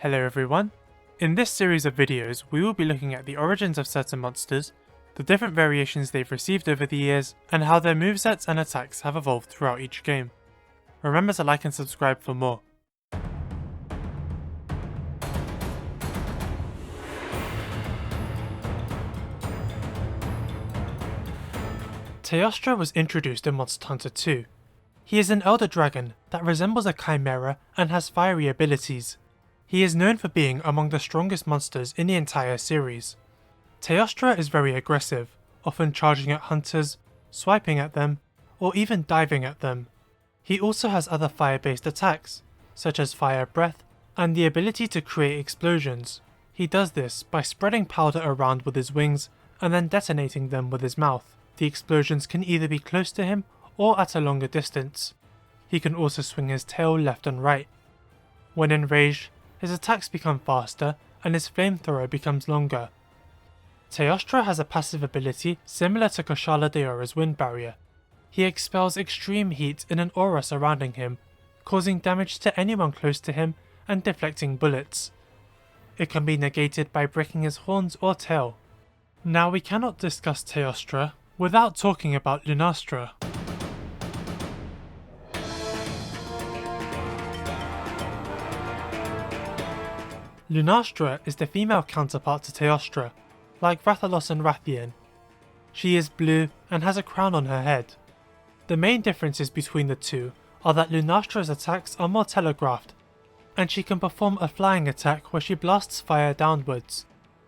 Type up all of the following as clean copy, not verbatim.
Hello everyone. In this series of videos, we will be looking at the origins of certain monsters, the different variations they've received over the years, and how their movesets and attacks have evolved throughout each game. Remember to like and subscribe for more. Teostra was introduced in Monster Hunter 2. He is an elder dragon that resembles a chimera and has fiery abilities. He is known for being among the strongest monsters in the entire series. Teostra is very aggressive, often charging at hunters, swiping at them, or even diving at them. He also has other fire-based attacks, such as fire breath, and the ability to create explosions. He does this by spreading powder around with his wings and then detonating them with his mouth. The explosions can either be close to him or at a longer distance. He can also swing his tail left and right. When enraged, his attacks become faster and his flamethrower becomes longer. Teostra has a passive ability similar to Kushala Daora's wind barrier. He expels extreme heat in an aura surrounding him, causing damage to anyone close to him and deflecting bullets. It can be negated by breaking his horns or tail. Now we cannot discuss Teostra without talking about Lunastra. Lunastra is the female counterpart to Teostra, like Rathalos and Rathian. She is blue and has a crown on her head. The main differences between the two are that Lunastra's attacks are more telegraphed, and she can perform a flying attack where she blasts fire downwards.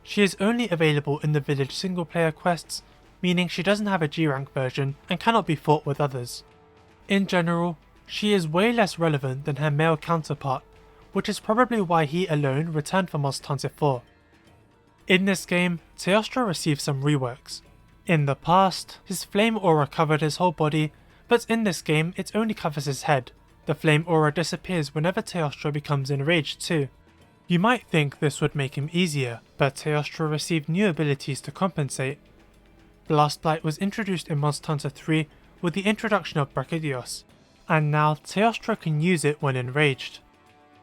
She is only available in the village single player quests, meaning she doesn't have a G-rank version and cannot be fought with others. In general, she is way less relevant than her male counterpart, which is probably why he alone returned for Monster Hunter 4. In this game, Teostra received some reworks. In the past, his flame aura covered his whole body, but in this game it only covers his head. The flame aura disappears whenever Teostra becomes enraged too. You might think this would make him easier, but Teostra received new abilities to compensate. Blast Blight was introduced in Monster Hunter 3 with the introduction of Brachydios, and now Teostra can use it when enraged.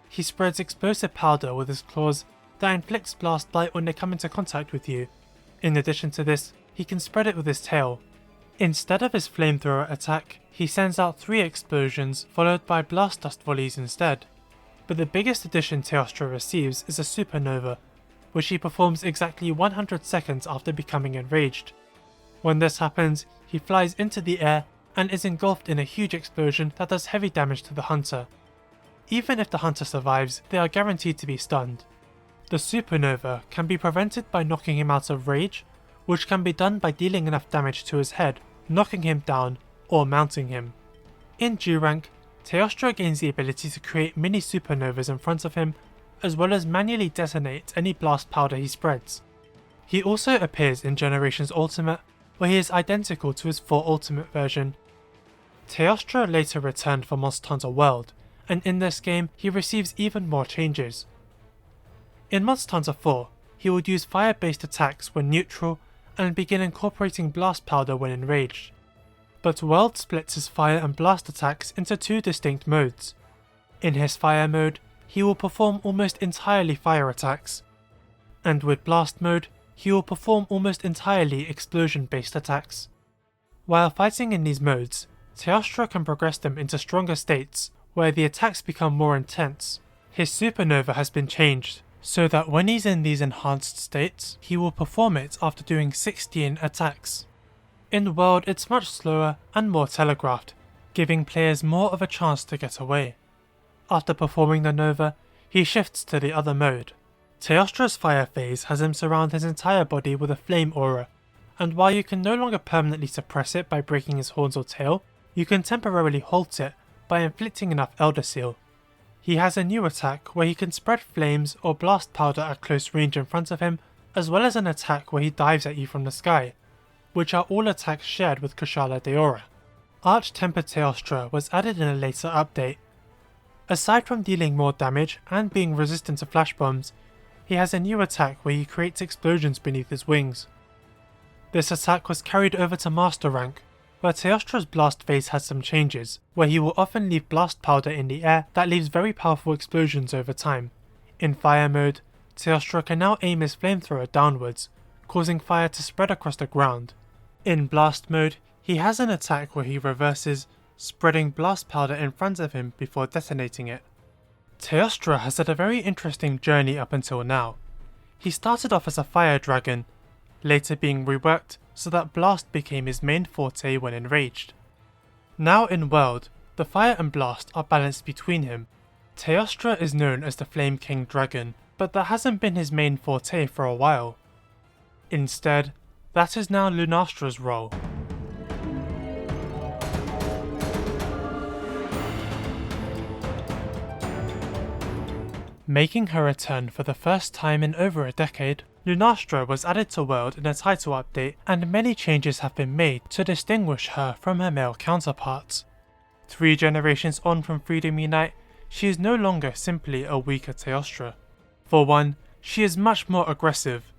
He spreads explosive powder with his claws that inflicts blast blight when they come into contact with you. In addition to this, he can spread it with his tail. Instead of his flamethrower attack, he sends out 3 explosions followed by blast dust volleys instead. But the biggest addition Teostra receives is a supernova, which he performs exactly 100 seconds after becoming enraged. When this happens, he flies into the air and is engulfed in a huge explosion that does heavy damage to the hunter. Even if the hunter survives, they are guaranteed to be stunned. The supernova can be prevented by knocking him out of rage, which can be done by dealing enough damage to his head, knocking him down, or mounting him. In G-rank, Teostra gains the ability to create mini supernovas in front of him, as well as manually detonate any blast powder he spreads. He also appears in Generations Ultimate, where he is identical to his 4 Ultimate version. Teostra later returned for Monster Hunter World, and in this game he receives even more changes. In Monster Hunter 4, he would use fire-based attacks when neutral and begin incorporating blast powder when enraged. But World splits his fire and blast attacks into 2 distinct modes. In his fire mode, he will perform almost entirely fire attacks, and with blast mode, he will perform almost entirely explosion-based attacks. While fighting in these modes, Teostra can progress them into stronger states, where the attacks become more intense. His supernova has been changed, so that when he's in these enhanced states, he will perform it after doing 16 attacks. In World it's much slower and more telegraphed, giving players more of a chance to get away. After performing the Nova, he shifts to the other mode. Teostra's fire phase has him surround his entire body with a flame aura, and while you can no longer permanently suppress it by breaking his horns or tail, you can temporarily halt it by inflicting enough Elder Seal. He has a new attack where he can spread flames or blast powder at close range in front of him, as well as an attack where he dives at you from the sky, which are all attacks shared with Kushala Daora. Arch-Tempered Teostra was added in a later update. Aside from dealing more damage and being resistant to flash bombs, he has a new attack where he creates explosions beneath his wings. This attack was carried over to Master rank, where Teostra's blast phase has some changes, where he will often leave blast powder in the air that leaves very powerful explosions over time. In fire mode, Teostra can now aim his flamethrower downwards, causing fire to spread across the ground. In blast mode, he has an attack where he reverses, spreading blast powder in front of him before detonating it. Teostra has had a very interesting journey up until now. He started off as a fire dragon, later being reworked so that blast became his main forte when enraged. Now in World, the fire and blast are balanced between him. Teostra is known as the Flame King Dragon, but that hasn't been his main forte for a while. Instead, that is now Lunastra's role. Making her return for the first time in over a decade, Lunastra was added to World in a title update, and many changes have been made to distinguish her from her male counterparts. 3 generations on from Freedom Unite, she is no longer simply a weaker Teostra. For one, she is much more aggressive.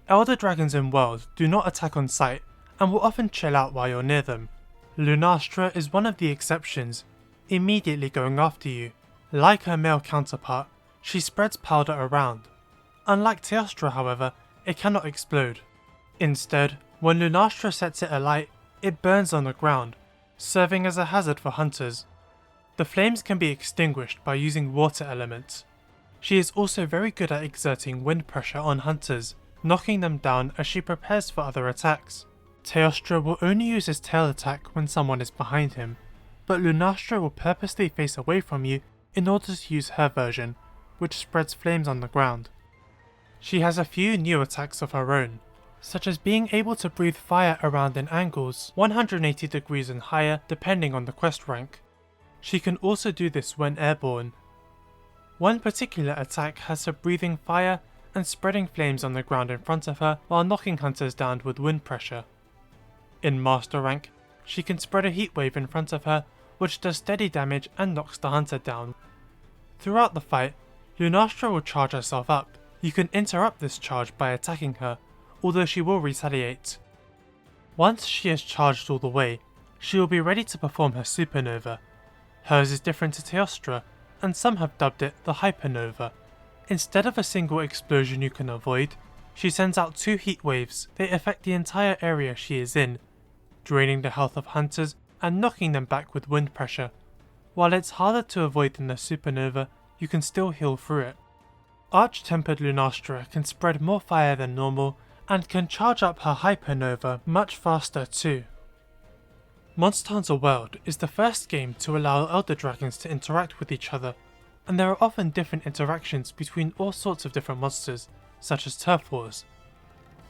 Elder dragons in World do not attack on sight and will often chill out while you're near them. Lunastra is one of the exceptions, immediately going after you. Like her male counterpart, she spreads powder around. Unlike Teostra, however, it cannot explode. Instead, when Lunastra sets it alight, it burns on the ground, serving as a hazard for hunters. The flames can be extinguished by using water elements. She is also very good at exerting wind pressure on hunters, knocking them down as she prepares for other attacks. Teostra will only use his tail attack when someone is behind him, but Lunastra will purposely face away from you in order to use her version, which spreads flames on the ground. She has a few new attacks of her own, such as being able to breathe fire around in angles 180 degrees and higher depending on the quest rank. She can also do this when airborne. One particular attack has her breathing fire and spreading flames on the ground in front of her while knocking hunters down with wind pressure. In master rank, she can spread a heat wave in front of her which does steady damage and knocks the hunter down. Throughout the fight, Lunastra will charge herself up. You can interrupt this charge by attacking her, although she will retaliate. Once she is charged all the way, she will be ready to perform her supernova. Hers is different to Teostra, and some have dubbed it the hypernova. Instead of a single explosion you can avoid, she sends out 2 heat waves that affect the entire area she is in, draining the health of hunters and knocking them back with wind pressure. While it's harder to avoid than the supernova, you can still heal through it. Arch-tempered Lunastra can spread more fire than normal and can charge up her hypernova much faster too. Monster Hunter World is the first game to allow Elder Dragons to interact with each other, and there are often different interactions between all sorts of different monsters, such as turf wars.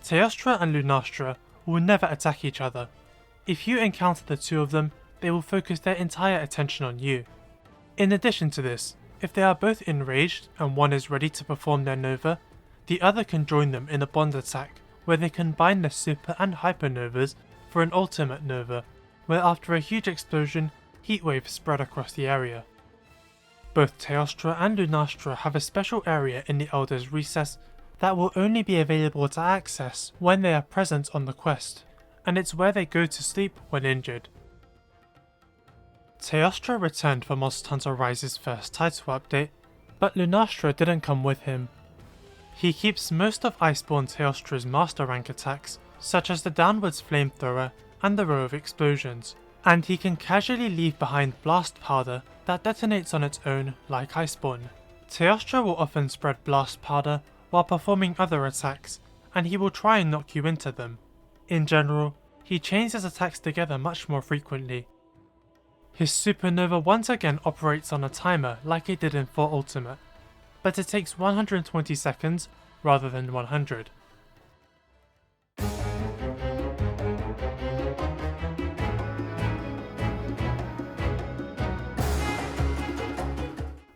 Teostra and Lunastra will never attack each other. If you encounter the 2 of them, they will focus their entire attention on you. In addition to this, if they are both enraged and one is ready to perform their nova, the other can join them in a bond attack where they combine their super and hypernovas for an ultimate nova, where after a huge explosion, heat waves spread across the area. Both Teostra and Lunastra have a special area in the Elder's Recess that will only be available to access when they are present on the quest, and it's where they go to sleep when injured. Teostra returned for Monster Hunter Rise's first title update, but Lunastra didn't come with him. He keeps most of Iceborne Teostra's master rank attacks, such as the downwards flamethrower and the row of explosions, and he can casually leave behind blast powder that detonates on its own like Iceborne. Teostra will often spread blast powder while performing other attacks, and he will try and knock you into them. In general, he chains his attacks together much more frequently. His supernova once again operates on a timer like it did in 4 Ultimate, but it takes 120 seconds rather than 100.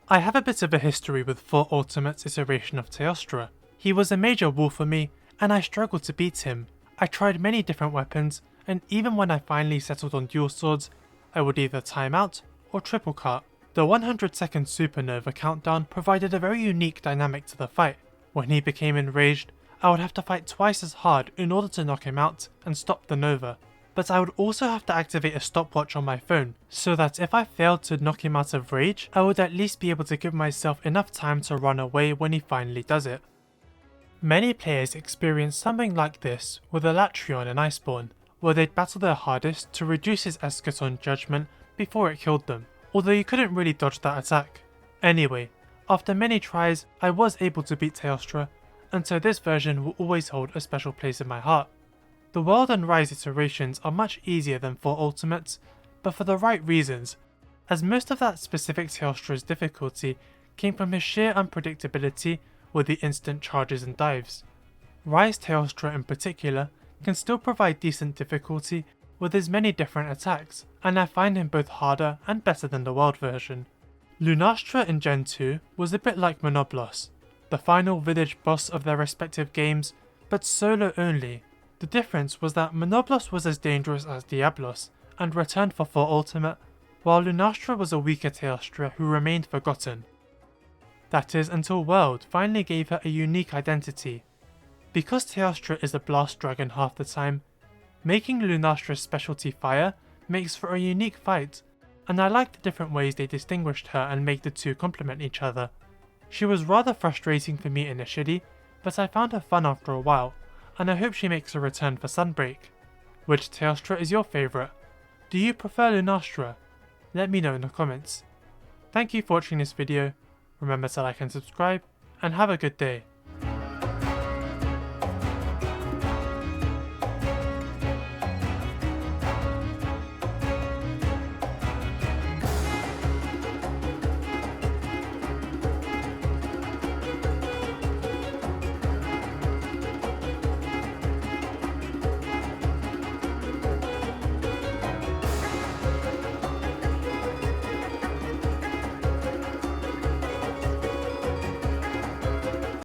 I have a bit of a history with 4 Ultimate's iteration of Teostra. He was a major wall for me, and I struggled to beat him. I tried many different weapons, and even when I finally settled on dual swords, I would either time out or triple cart. The 100-second supernova countdown provided a very unique dynamic to the fight. When he became enraged, I would have to fight twice as hard in order to knock him out and stop the nova. but I would also have to activate a stopwatch on my phone, so that if I failed to knock him out of rage, I would at least be able to give myself enough time to run away when he finally does it. Many players experience something like this with Elatrion and Iceborne, where they'd battle their hardest to reduce his Eschaton judgment before it killed them, although you couldn't really dodge that attack. Anyway, after many tries, I was able to beat Teostra, and so this version will always hold a special place in my heart. The World and Rise iterations are much easier than 4 Ultimates, but for the right reasons, as most of that specific Teostra's difficulty came from his sheer unpredictability with the instant charges and dives. Rise Teostra in particular can still provide decent difficulty with his many different attacks, and I find him both harder and better than the World version. Lunastra in Gen 2 was a bit like Monoblos, the final village boss of their respective games, but solo only. The difference was that Monoblos was as dangerous as Diablos and returned for 4 Ultimate, while Lunastra was a weaker Teostra who remained forgotten. That is until World finally gave her a unique identity. Because Teostra is a blast dragon half the time, making Lunastra's specialty fire makes for a unique fight, and I like the different ways they distinguished her and make the two complement each other. She was rather frustrating for me initially, but I found her fun after a while, and I hope she makes a return for Sunbreak. Which Teostra is your favourite? Do you prefer Lunastra? Let me know in the comments. Thank you for watching this video, remember to like and subscribe, and have a good day.